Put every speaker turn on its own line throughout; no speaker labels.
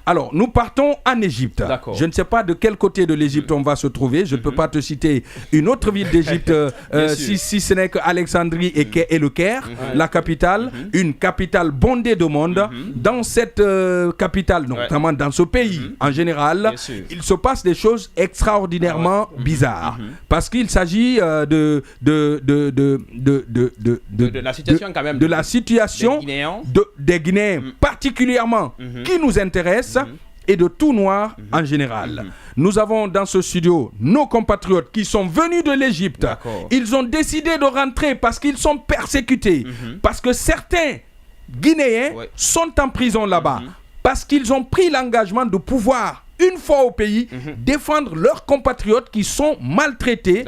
Alors, nous partons en Égypte. Je ne sais pas de quel côté de l'Égypte on va se trouver. Je ne peux pas te citer une autre ville d'Égypte, si ce n'est que Alexandrie et le Caire, la capitale, une capitale bondée de monde. Dans cette capitale, notamment dans ce pays en général, il se passe des choses extraordinairement bizarres. Parce qu'il s'agit de
la situation quand même
de la situation des Guinéens particulièrement qui nous intéresse et de tout noir en général. Nous avons dans ce studio nos compatriotes qui sont venus de l'Égypte. Ils ont décidé de rentrer parce qu'ils sont persécutés, parce que certains Guinéens sont en prison là-bas, parce qu'ils ont pris l'engagement de pouvoir, une fois au pays, défendre leurs compatriotes qui sont maltraités,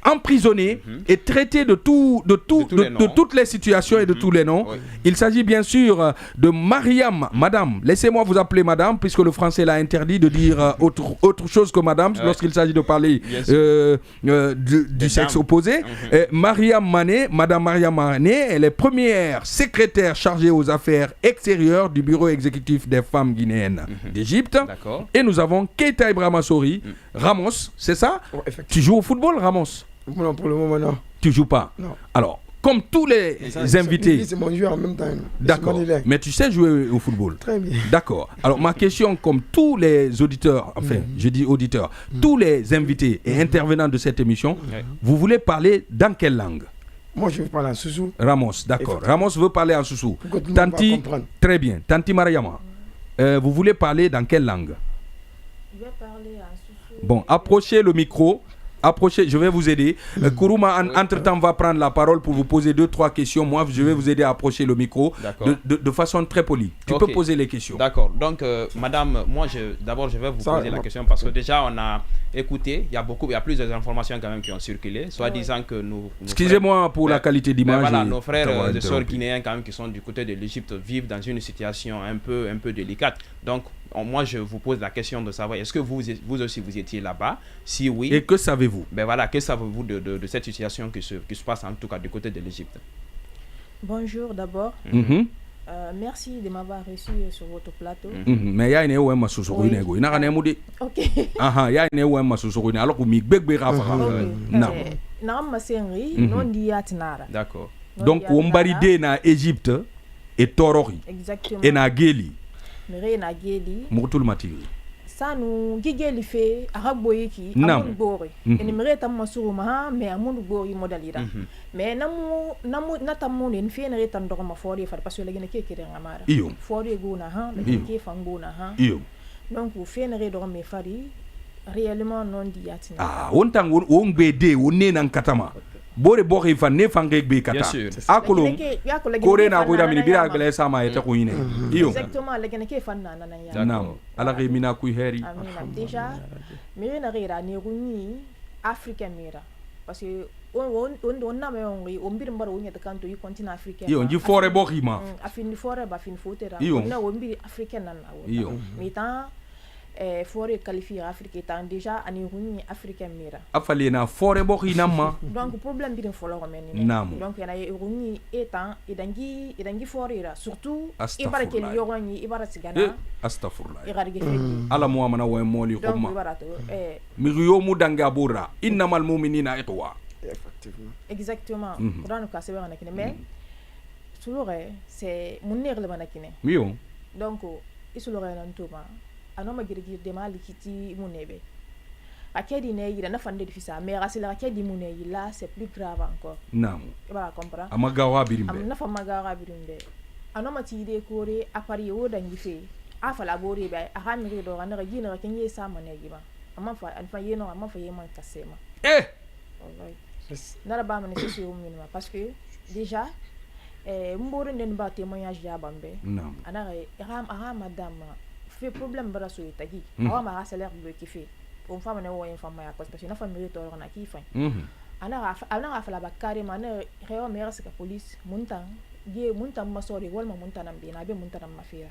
emprisonnés et traités de toutes les situations et de tous les noms. Il s'agit bien sûr de Mariam, madame. Laissez-moi vous appeler madame, puisque le français l'a interdit de dire autre chose que madame lorsqu'il s'agit de parler du sexe opposé. Mariam Mané, madame Mariam Mané, elle est première secrétaire chargée aux affaires extérieures du bureau exécutif des femmes guinéennes d'Égypte. Et nous avons Keita Ibrahima Sori, Ramos, c'est ça? Tu joues au football, Ramos?
Non, pour le moment, non.
Tu joues pas?
Non.
Alors, comme tous les invités...
C'est mon joueur en même temps.
D'accord, mais tu sais jouer au football?
Très bien.
D'accord. Alors, ma question, comme tous les auditeurs, enfin, je dis auditeurs, tous les invités et intervenants de cette émission, vous voulez parler dans quelle langue?
Moi, je veux parler en Soussou.
Ramos, d'accord. Ramos veut parler en Soussou. Tanti, très bien. Tanti Mariama, vous voulez parler dans quelle langue?
Je vais parler en Soussou.
Bon, approchez le micro. Approchez, je vais vous aider. Kourouma, entre-temps, va prendre la parole pour vous poser 2-3 questions. Moi, je vais vous aider à approcher le micro de façon très polie. Tu peux poser les questions.
D'accord. Donc, madame, moi, d'abord, je vais vous poser la question parce que déjà, on a écouté. Il y a plusieurs informations quand même qui ont circulé, soit disant que nous...
Excusez-moi pour la qualité d'image.
Voilà, nos frères et sœurs guinéens quand même qui sont du côté de l'Égypte vivent dans une situation un peu délicate. Donc, moi, je vous pose la question de savoir, est-ce que vous aussi, vous étiez là-bas? Si oui...
Et que savez-vous?
Ben voilà, que savez-vous de cette situation qui se passe en tout cas du côté de l'Égypte?
Bonjour d'abord. Merci de m'avoir reçu sur votre plateau.
Mais il y a une oué ma sousou il y a une moudi.
Ok.
Il y a une oué ma sousou alors que mi bébé rafa.
Non. Non, ma senri non di atinara.
D'accord.
Donc on baride na Égypte et Torori.
Exactement.
Et na Geli.
Mais na Geli.
Moutoul matiri.
Sanu gigeli fe araboyiki amun bori eni mreta masuru ma me amun bori modalira mais namu natamu ne fe na reta ndoro ma fori fa parce que la gene ke kire ngamara fori guna ha la ke fanguna ha donc fe na re do me fari réellement non diatina
on tang on bede on ne nan katama bore bori fa ne fange be kata akolo kore na ko damini bira gele sama eta ko yine
exactement la gene ke fanna na ya
nam ala ke mina ku heri
amina déjà mais na rira ni runi africain mira parce que on na me on bir mbaro on yata kanto yi continent africain
yo nji fore bori ma
afin fore ba fin fotera na on bir africain nan
yo
mais tant fore qualifier Afrique étant déjà ani runi africain mira
afale na fore bori namma
donc problème bi den folo remeni donc yana runi étant idangi fore ra surtout ibarake yoroni ibarati gana
astaghfirullah
igarige
ala mo amana wa moli khoma mi yo mu danga bura innamal mu'minina iqwa
exactement Quran ka se wana kine mais sulore c'est mon nerle manakine
miyo
donc isulore nan tuma anoma girgir de malikiti munebe akedi ne yira na fande de fisa mais rasila akedi muneyi là c'est plus grave encore
nam
ba comprendre
amagawa birimbe
am na fa magawa birimbe anoma ti de kore apari o dangi fe afala bori be ahamiri do ngana gina kenye sama ne yiba amma fa alfa yeno amma fa yema kasema nara ba mane ci o minima parce que déjà mbore nden ba témoignage ya bambe ana ram madame fait problème bara so itagi awa ma salaire bleu qui fait on femme ne wo femme ya parce que na famille to na ki fa ana fa la bakare man réo mère c'est que police muntan masori wal ma muntan ambi na be muntan mafia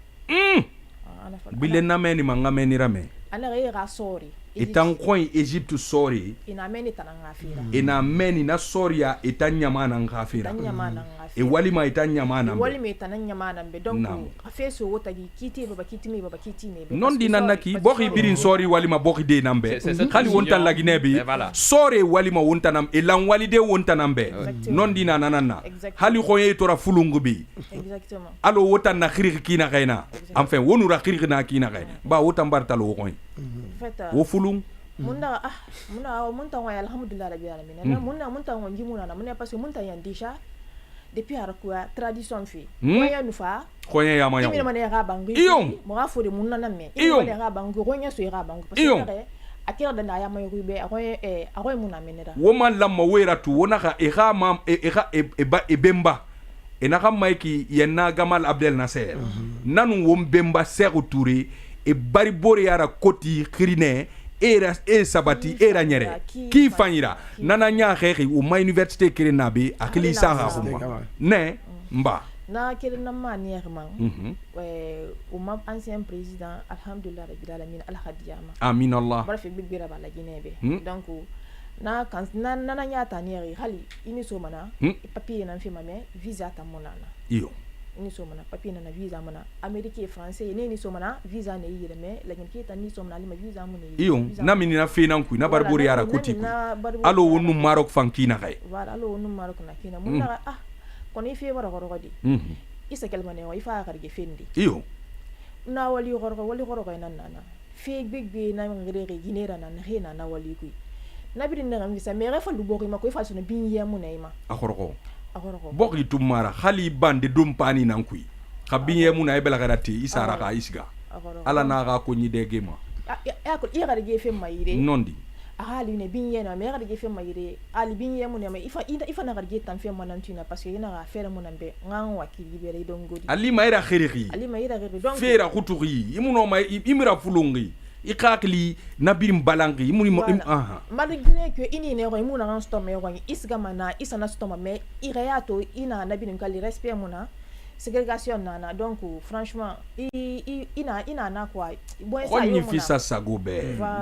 bile na meni manga meni rame
ana ra sori
etan coin Égypte sori
ina meni tananga fira
ina meni na soria etan nyamana ngafira e walima etan nyamana
walima etan nyamana be donc afeso wota gi kiti baba kiti me
non di nanaki bokhi birin sori walima bokhi de nambe khali wonta la ginebi sori walima wonta nam e lan walide wonta nambe non di nanana hali khoye tora fulungubi
exactement
alo wota na khiri kina kaina enfin wonu ra khiri na kina kaina ba wota mbartalo khoy wo fulung
munda wa alhamdulillah rabbil alamin munda wa ngimuna na munda parce que munda yan déjà depuis arakuwa tradition fi koya nufa
koya ya ma
ya mane ga bangu mo ga fo de munna na me mane ga bangu koya so ga bangu parce que akira da na ya ma yube akoy munna menera
wo man lamma wera tu wona ga e bemba ena ga maiki yenna Gamal Abdel Nasser nanu wom bemba Sékou Touré e bari bore yara koti khirine era sabati era nyere ki fanyira nana nya xexi o ma université kirina bi akili sa khuma ne mba
na kirina ma nierman o ma ancien président alhamdulillah rabbil alamin al khadiyama
amin allah
bara fi bigbira bala ginebe donc na kan nana nya ta nieri hali ini so mana papier na fi mame visa ta monana
iyo
ni so mana papier na visa mana Amérique et français ni so mana visa ne yire me la ngi ta ni so mana ma visa mu ne
iyo na mini na fe nan ku na barbori yara kuti allo wonu Maroc fankina kay
wala allo wonu Maroc na kina mun na kon ife wara goro di isa kelmane wa ifa garge fendi
iyo
na wali goro nan nana fe bigbe na ngere ginera nan hena na wali ku na bi na ngi sa me refa lu bokki ma ko ifa so na binye mu ne ma
akhoroko bokki tumara khali bande dumpani nan kuy khabinye muna e bela garati isara ka isga ala na ga ko nyi de gema
ya ko ira de gefe mayire
nondi
ahali ne binye na me ga de gefe mayire ali binye muna me ifa na ga ge tan fe manantina parce que ina ga fere muna be ngan wakili bere don godi
ali mayra khiriki
donc
fera khuturi imuno may imira fulungi ikakli nabirim balangi imuni
malgré que ini ne roy muna en stoma roy isga mana isana stoma me irayato ina nabirim kali respect muna ségrégation nana donc franchement ina na quoi
bon ça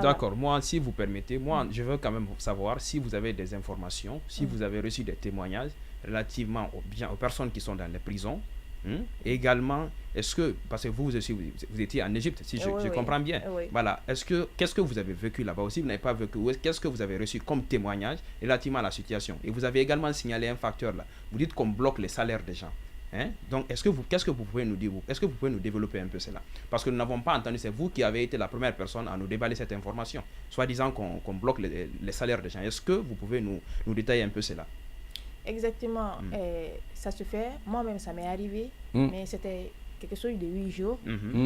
d'accord. Moi, si vous permettez, je veux quand même savoir si vous avez des informations, si vous avez reçu des témoignages relativement aux personnes qui sont dans les prisons. Et également, est-ce que, parce que vous aussi, vous étiez en Égypte, si je comprends bien, voilà, qu'est-ce que vous avez vécu là-bas aussi, vous n'avez pas vécu, qu'est-ce que vous avez reçu comme témoignage relativement à la situation? Et vous avez également signalé un facteur là, vous dites qu'on bloque les salaires des gens. Donc, qu'est-ce que vous pouvez nous dire, est-ce que vous pouvez nous développer un peu cela? Parce que nous n'avons pas entendu, c'est vous qui avez été la première personne à nous déballer cette information, soi-disant qu'on bloque les salaires des gens. Est-ce que vous pouvez nous détailler un peu cela?
Exactement, ça se fait, moi-même ça m'est arrivé, mais c'était quelque chose de 8 jours.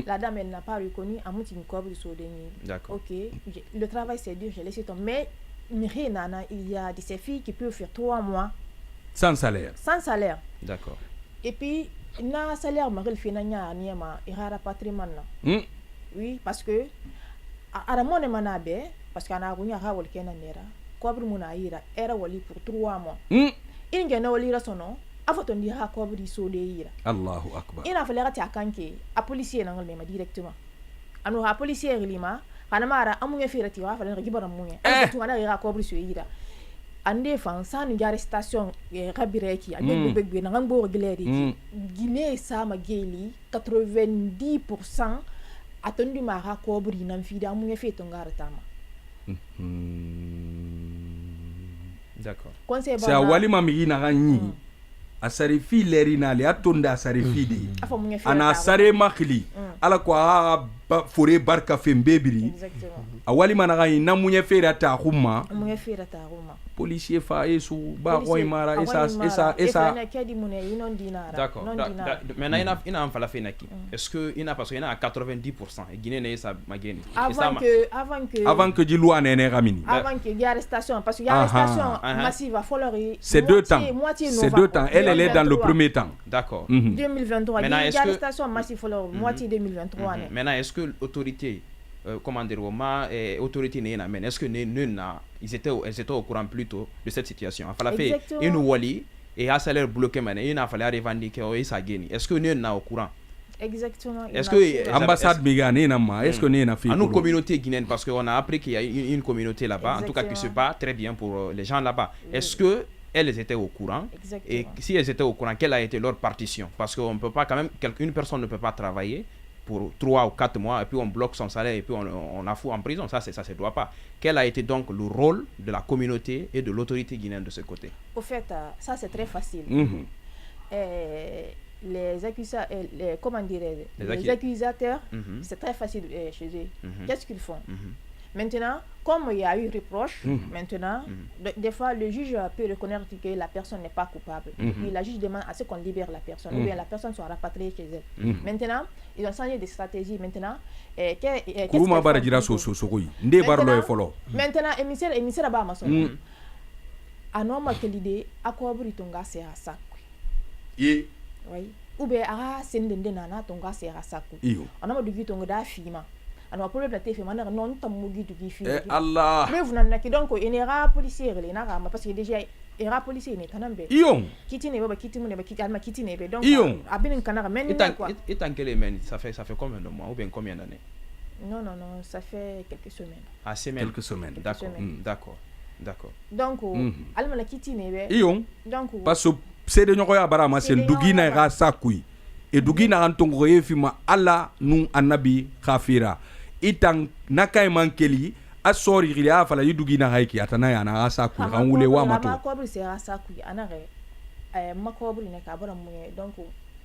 La dame, elle n'a pas reconnu, à mon corps de Sodeni.
D'accord.
Ok, le travail c'est dur, je laisse tomber, mais il y a de ces filles qui peuvent faire 3 mois.
Sans salaire.
Sans salaire.
D'accord.
Et puis, na salaire, il fait il y a un patrimoine. Oui, parce que, à la monnaie manabe, parce qu'on a un rawol kenanera, quoi pour mon aïra, era wali pour 3 mois. Il y a un lira sono, afaton di ha kobri so de ira.
Allahu akbar.
Ina fa lerati akanke a policier nangal mema directement. Anu ha policier lima, kana mara amunye firati wa fa lerati gibara munye. Tu ana ira kobri so ira. Ande fan san gare station rabireki ande begbe nangan bo gleri. Guinée sa ma geli 90% attendu ma ha kobri nan fida amunye feto ngara tama.
D'accord.
C'est à Walima Migina Rani. A Sarifi Lerinali, a Tonda Sarifidi. Ana Sare Makli. A la quoi Forêt Barca Fembébiri. A Walima Naraï, Namunye Ferata Ruma. Policier fa esu ba roy mara esa
d'accord. Maintenant il a en fala fenaki. Est-ce que il a parce qu'il y a 90% et Guinée n'est ça mageni.
Avant
que Dilou ane ramini.
Avant que il y a arrestation parce qu'il y a arrestation massive à Folori.
C'est 2 temps. C'est 2 temps. Elle est dans le premier temps.
D'accord.
2023. Il y a arrestation massive Folori moitié 2023.
Maintenant est-ce que l'autorité comment dire, autorité n'est est-ce que ils étaient au courant plus tôt de cette situation? Il fallait faire une wali et un salaire bloqué, il a fallu revendiquer et ça gagne. Est-ce que nous sommes au courant?
Exactement.
Est-ce que
ambassade Mégane nama, est-ce que n'est na fait
à nos communautés guinéennes, parce qu'on a appris qu'il y a une communauté là-bas, en tout cas qui se bat très bien pour les gens là-bas. Est-ce que elles étaient au courant? Et si elles étaient au courant, quelle a été leur partition? Parce qu'on ne peut pas quand même, une personne ne peut pas travailler pour 3 ou 4 mois et puis on bloque son salaire et puis on la fout en prison. Ça se doit pas. Quel a été donc le rôle de la communauté et de l'autorité guinéenne de ce côté?
Au fait, ça c'est très facile. Les accusateurs, c'est très facile chez eux. Qu'est-ce qu'ils font? Maintenant, comme il y a eu reproche, maintenant, des fois, le juge peut reconnaître que la personne n'est pas coupable. Puis la juge demande à ce qu'on libère la personne, ou bien la personne soit rapatriée chez elle. Maintenant, ils ont changé de stratégie. Maintenant, émissaire ba maso. Anoma que l'idée, à quoi britonga c'est à ça. Oui. Ou bien à sendende nana tonga c'est à ça. On a du vitonga da fima. Alors problème la téléphone on a non tamugi du gifi
Allah
mais vous n'en donc il ira policier les na parce que déjà ira policier ne kanambe
ion
kitine baba kitine ne ba kitine kitine be donc abin kanara men
quoi et tant que les men ça fait combien de mois ou bien combien d'années?
Non ça fait quelques semaines.
Quelques semaines.
D'accord.
Donc alma la kitine be
ion donc parce que c'est de ñokoya barama sen dugina ga sakui et dugina antongo yefima Allah nu annabi khafira itang nakai mankeli asori riya fala yidugina haiki atana yana asa ku ranwule wa mato
ko bi se asa ku anare makobri ne ka bara mu donc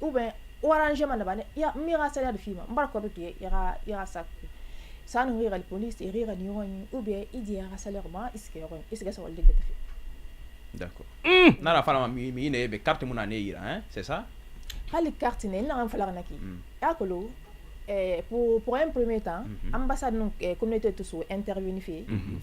ou ben arrangement ba ya mi ra salaire de film mbar ko bi ya asa ku sanu rira police et rira ni ou bien idi ya salaire ma iske ça va le détail.
D'accord. Nara fala mi ne be carte mun ane ira hein, c'est ça?
Hali carte ne na fala naki yakolo pour un premier temps, l'ambassade de communauté tous intervenir.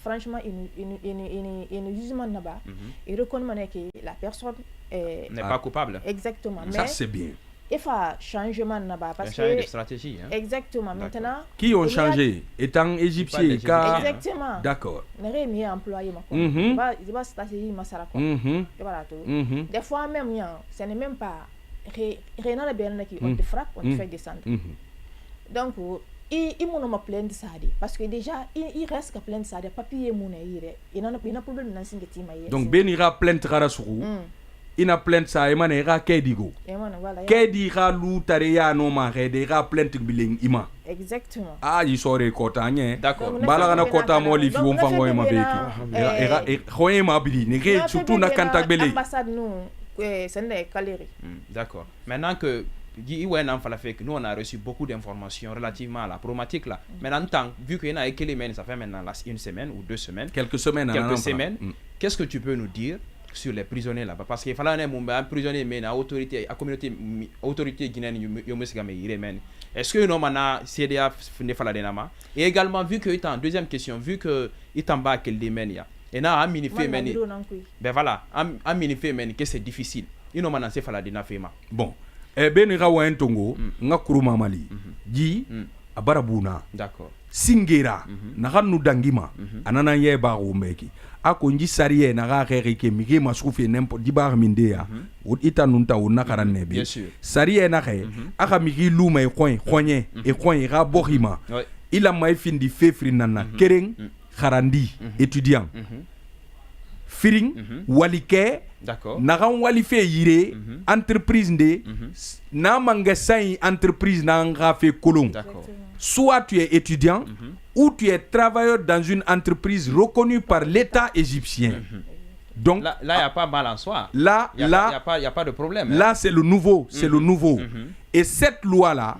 Franchement, il jugement là-bas. Il reconnaît que la personne
n'est pas coupable.
Exactement.
Ça, mais c'est bien.
Il faut changement là-bas.
Parce que changé de stratégie. Hein?
Exactement. Maintenant,
qui ont changé? Étant égyptien.
Exactement.
D'accord.
Il n'y a pas employé. Il va stratégie. Des fois même, ce n'est même pas rien à la bien qui on te frappe, on te fait descendre. Donc, il m'a plein de ça. Parce que déjà, il reste plein de ça. Papier, il n'a pas problème dans ce que
donc, ben il a plein de rarasourou. Il a plein de ça. Il a kedigo. Kedira l'outaria no mare, il a plein de biling ima.
Exactement.
Ah, il sort kotanye.
D'accord.
Balagana kota moli fi on fango ima beki. Et khoye ma bili. Nege surtout na kantak bele.
Ambassade nous, c'est une galerie.
D'accord. Maintenant que nous on a reçu beaucoup d'informations relativement à la problématique là. Maintenant, vu qu'il y a quelques semaines, ça fait maintenant une semaine ou 2 semaines.
Quelques semaines.
Qu'est-ce que tu peux nous dire sur les prisonniers là-bas? Parce qu'il fallait un prisonnier, mais la autorité guinéenne, est-ce que nous avons CDA et également vu que en deuxième question, vu que il t'en bas quel domaine il y a. Et là, à minifé, ben voilà, à minifé, que c'est difficile. Il nous a fait la
bon. Benira wa entongo nga kuruma mali ji abarabuna
d'accord
singera na kanu dangima anana ye ba umeki ako nji sariye na ga rere ke migi masufi nempo dibar mindea ita nunta una karanne bi sariye na ke aka migi luma e coin ga bohima ila mai findi fefri nana kereng kharandi étudiant firing walike
d'accord
nagan walife yire entreprise nde na mangasai entreprise na nga fait colon soit tu es étudiant ou tu es travailleur dans une entreprise reconnue par l'État égyptien. Donc
là il y a pas mal en soi.
Là
il y a pas de problème.
Là c'est le nouveau, c'est le nouveau. Et cette loi là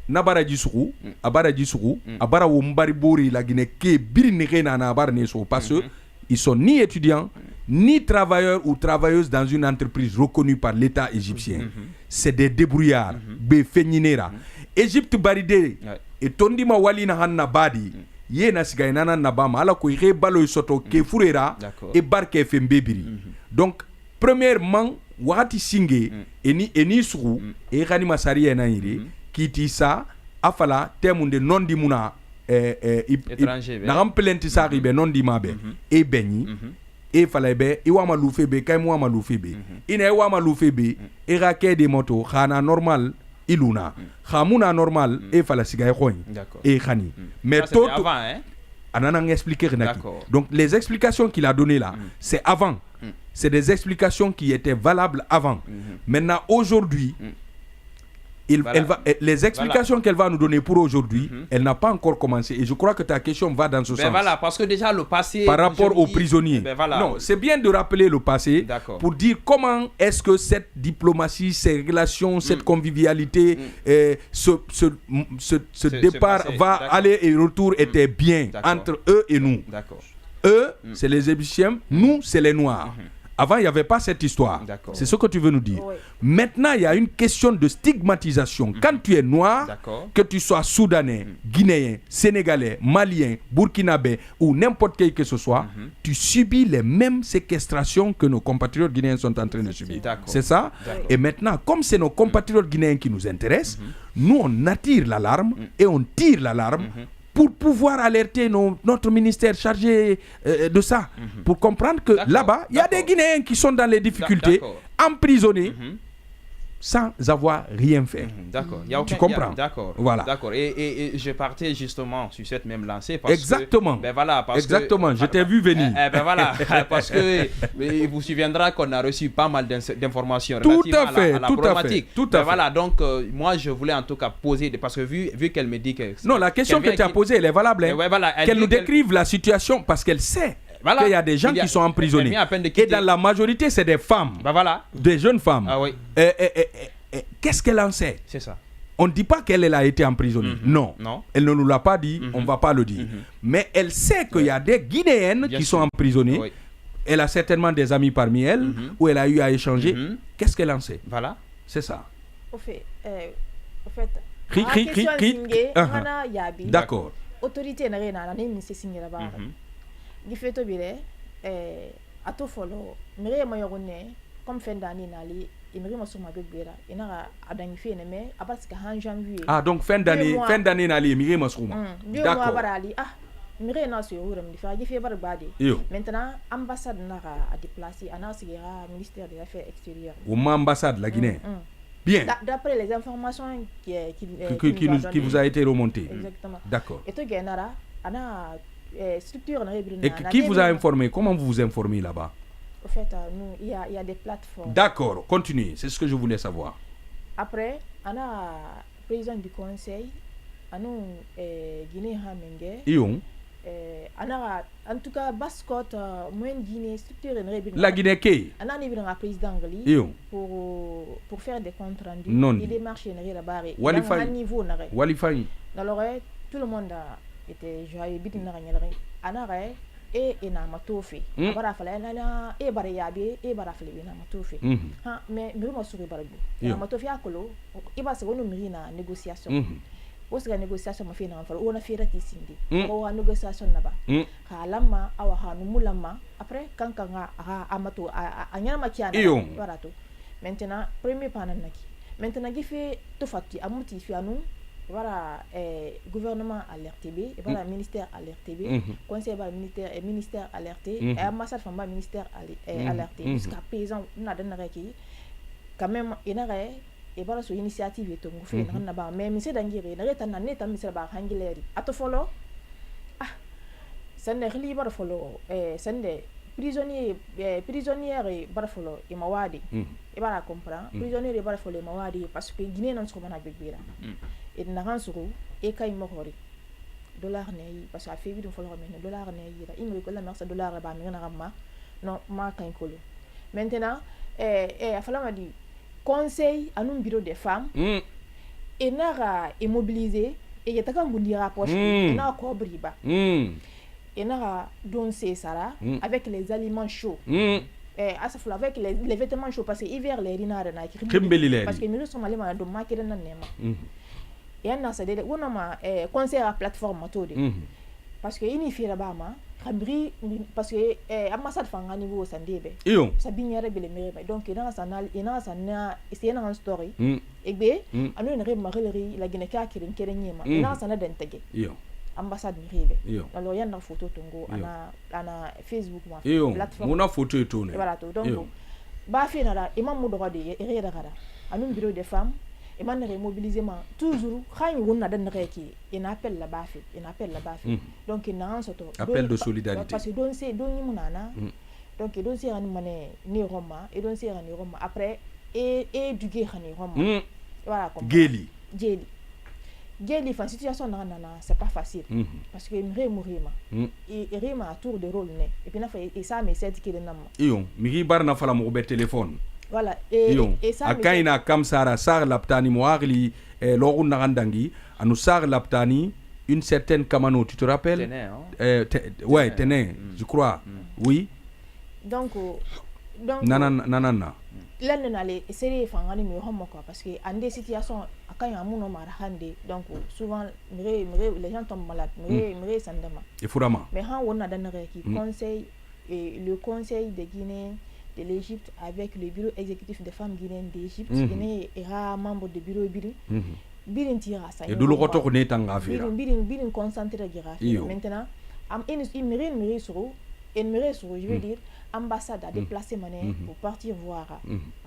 nabara jisuru abara jisuru abara wombari bori la Guinée ke birinere na abara neso parce que ils sont ni étudiants, ni travailleurs ou travailleuses dans une entreprise reconnue par l'État égyptien. C'est des débrouillards, befeninera. Égypte baride et tondima wali na hanna badi, ye na sigainana nabama, ala ko ire balo soto ke furera et barke fembebiri. Donc, premièrement, wakati singe, eni suru, et rani masari ena ire, kiti sa, afala, temunde non dimuna, na rampelenti sari be non dimabe e benyi e fala be i wa malufe be kay mo malufe be ina wa malufe be e rake de moto khana normal iluna khamuna normal e fala siga e khoy e khani mais tout
avant hein
anana expliquer renaki donc les explications qu'il a donné là c'est avant c'est des explications qui étaient valables avant maintenant aujourd'hui les explications qu'elle va nous donner pour aujourd'hui, elle n'a pas encore commencé. Et je crois que ta question va dans ce sens.
Voilà, parce que déjà le passé...
Par rapport aux prisonniers. Non, c'est bien de rappeler le passé pour dire comment est-ce que cette diplomatie, ces relations, cette convivialité, ce départ va aller et retour était bien entre eux et nous. Eux, c'est les Égyptiens, nous, c'est les Noirs. Avant, il n'y avait pas cette histoire. C'est ce que tu veux nous dire. Oui. Maintenant, il y a une question de stigmatisation. Quand tu es noir, que tu sois soudanais, guinéen, sénégalais, malien, burkinabé ou n'importe quel que ce soit, tu subis les mêmes séquestrations que nos compatriotes guinéens sont en train de subir. C'est ça? Et maintenant, comme c'est nos compatriotes guinéens qui nous intéressent, nous, on attire l'alarme et on tire l'alarme pour pouvoir alerter notre ministère chargé de ça, pour comprendre que là-bas, il y a des Guinéens qui sont dans les difficultés, emprisonnés, sans avoir rien fait. Tu comprends? Voilà.
Et je partais justement sur cette même lancée.
Exactement. Exactement. Je t'ai vu venir.
Voilà. Parce que il vous souviendra qu'on a reçu pas mal d'informations relatives à la problématique.
Tout à fait.
Voilà. Donc, moi, je voulais en tout cas poser... Parce que vu qu'elle me dit que...
Non, la question que tu as posée, elle est valable. Qu'elle nous décrive la situation parce qu'elle sait qu'il y a des gens qui sont emprisonnés. Et dans la majorité, c'est des femmes. Des jeunes femmes.
Ah oui.
Qu'est-ce qu'elle en sait?
C'est ça.
On ne dit pas qu'elle a été emprisonnée. Non. Elle ne nous l'a pas dit. On ne va pas le dire. Mais elle sait qu'il y a des Guinéennes qui sont emprisonnées. Oui. Elle a certainement des amis parmi elles où elle a eu à échanger. Qu'est-ce qu'elle en sait?
Voilà.
C'est ça.
Au fait,
d'accord.
Autorité n'a rien à là-bas. Gifeto bile ato follow mere mayorone comme fin d'année nali imri mo suma begbera ina adangi fe ne me abaska han janvier
donc fin d'année nali imri mo suma
d'accord barali mere na so wuram di fa gife bar bade maintenant ambassade na a déplacer ana sigera ministère des affaires extérieures
ou ambassade la Guinée. Bien.
D'après les informations
qui vous a été remontées.
Exactement.
D'accord.
Et to genara ana structure.
Et qui vous a informé? Comment vous vous informez là-bas?
En fait, nous, il y a des plateformes.
D'accord, continuez, c'est ce que je voulais savoir.
Après, on a président du conseil, on a Guinée Hamenge. En tout cas, Bascotte, moins Guinée, structure.
La Guinée qui?
On a un président pour faire des comptes rendus.
Non.
Et des marches là-bas.
Walifai.
Alors, tout le monde était joyeux bit na ngere anare na matofi bara fala na bara yabe bara fala na matofi ha mais mo suri barabu na matofi akolo iba se wono mi na négociation osga négociation ma fi na fala ona fi rati sindi ko wa négociation na ba ha lamma awa ha no mulama après kanka nga amato anyama kiana barato maintenant premier panan naki maintenant gife to fatti amuti fi anu voilà gouvernement alerté voilà ministère alerté conseil ministère alerté et ambassade famba ministère alerté jusqu'à présent na dana ki quand même inare et voilà sur initiative et tongo fait na ba mais monsieur dangire na reta na neta monsieur ba hangileri ato follow sande khili bar follow sande prisonnière bar follow e mawadi e bara comprend prisonnière bar follow e mawadi parce que Guinée non se comment begbira et na ransuru e kay mohori dollar ne parce que a fait vite faut le remettre dollar ne ira il me ko la merci dollar ba mi na ramma non ma kan kolo maintenant a fallu m'a dit conseil à un bureau des femmes et n'a immobilisé et y a ta kan bundi rapproche et n'a ko briba et n'a don c'est ça avec les aliments chauds avec les vêtements chauds parce que hiver les rinare na ki parce que nous sommes allés ma do ma kirena nema et on a ça de on a conseil à plateforme autour parce que il fait là-bas ma rabri parce que ambassade fanga niveau sandebe ça bignere bele mere donc dans ça na c'est une story et be anu ne re mareleri la Guinée ka kirin kerenyema na ça na dentege ambassade ribe alors yanda photo tongo ana Facebook ma
plateforme mona photo etone
voilà donc ba fi na da imam mu dogo de ere da gara anu bureau des femmes et man remobiliser toujours quand on a donné qui il appelle la baffe donc il n'a
appel de solidarité
parce que donc c'est donc il monana donc donc c'est un mané ni Roma et donc c'est un Roma après et du guerre ni Roma voilà comme
Geli
enfin situation nana c'est pas facile parce que il mourir et rima à tour de rôle et puis et ça mais c'est qui le nom
ion mi barna fala mo be téléphone
voilà et ça
akaina kam sara sar laptani mo agli loru nagandangi anu sar laptani une certaine Kamano, tu te rappelles? Tené, je crois. Oui.
Donc
nanana
là nous allons essayer de faire un numéro parce que en des situations quand il y a un monde marrandé donc souvent les gens tombent malades mais sandama
et furama
mais on a donné qui conseil et le conseil de Guinée de l'Égypte avec le bureau exécutif des femmes guinéennes d'Égypte Guinée est membre du bureau birin tira ça
et dulu goto ko netanga fira
birin concentré graphie maintenant il mérite sur je veux dire ambassade à déplacer pour partir voir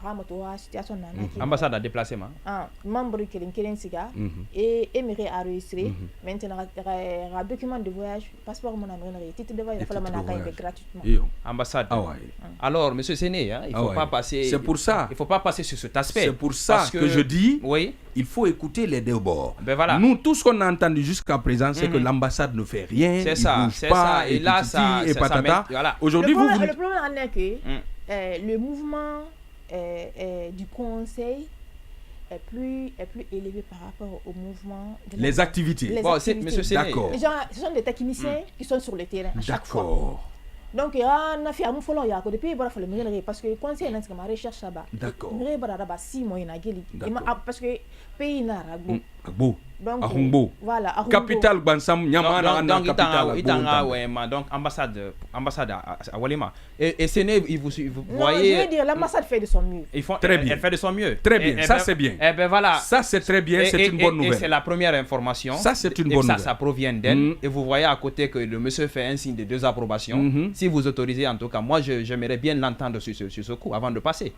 Ramotoa situation nana
ambassade à déplacement
membre qui siga et émigré à enregistrer maintenant document de voyage passeport mon ami titre de voyage il faut la gratuitement
ambassade alors monsieur Séné il faut pas passer
c'est pour ça
il faut pas passer sur cet aspect
c'est pour ça que je dis
oui
il faut écouter les deux bords.
Voilà.
Nous, tout ce qu'on a entendu jusqu'à présent, c'est que l'ambassade ne fait rien,
c'est ça,
bouge pas,
et là, ça,
et patata.
Voilà.
Aujourd'hui,
le problème est que le mouvement du conseil est plus élevé par rapport au mouvement de
les activités.
Monsieur Séné.
D'accord.
Les gens, ce sont des techniciens qui sont sur le terrain à chaque fois.
D'accord.
Donc il y a un affaire follow ya ko depuis bara fale mire parce que conseil nan ma recherche ça ba
d'accord
mire bara ba 6 mois na geli parce que pays na
agbo
donc
voilà capital bansam nyamana na capital
donc ambassade à Walema et Séné il vous voyez
je veux dire l'ambassade fait de son mieux
très bien
elle fait de son mieux
très bien ça c'est bien
et ben voilà
ça c'est très bien c'est une bonne nouvelle
et c'est la première information
ça c'est une bonne nouvelle
ça provient d'elle et vous voyez à côté que le monsieur fait un signe de désapprobation si vous autorisez en tout cas moi j'aimerais bien l'entendre sur ce coup avant de passer.